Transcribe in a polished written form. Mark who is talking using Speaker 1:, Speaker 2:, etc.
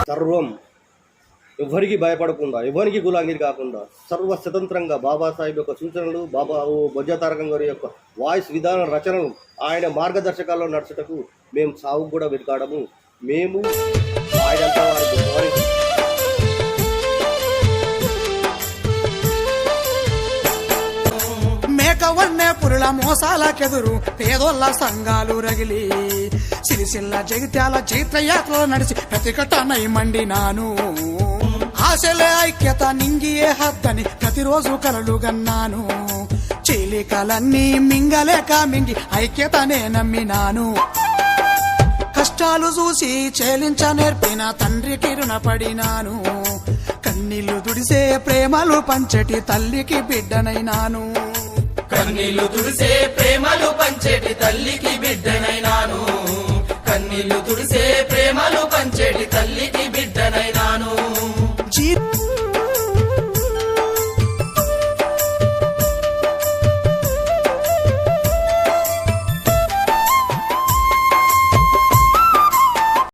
Speaker 1: సర్వం ఎవరికి భయపడకుండా, ఎవరికి గులాంగిరి కాకుండా సర్వ స్వతంత్రంగా బాబాసాహెబ్ యొక్క సూచనలు, బాబా బొజ్జ తారకం గారి యొక్క వాయిస్ విధాన రచనలు, ఆయన మార్గదర్శకాల్లో నడుచుటకు మేము సాగు కూడా వెతుకాడము. మేము ఆయనంతా వారికి
Speaker 2: మేకవన్నే పురుల మోసాలకెదురు పేదోళ్ళ సంఘాలు రగిలి సిరిసిల్ల జగిత్యాల చైత్రయాత్రలో నడిచి ప్రతిఘటనై మండినాను. ఆశలే ఐక్యత నింగియే హద్దని ప్రతిరోజు కలలు గన్నాను. చీలికలన్నీ మింగలేక మింగి ఐక్యతనే నమ్మినాను. కష్టాలు చూసి చేలించ నేర్పిన తండ్రికి రుణపడినాను. కన్నీళ్లు తుడిసే ప్రేమలు పంచటి తల్లికి బిడ్డనైనాను.
Speaker 3: కన్నీళ్లు తుడిసే ప్రేమలు పంచేటి తల్లికి బిడ్డనైనాను. కన్నీళ్లు తుడిసే ప్రేమలు పంచేటి తల్లికి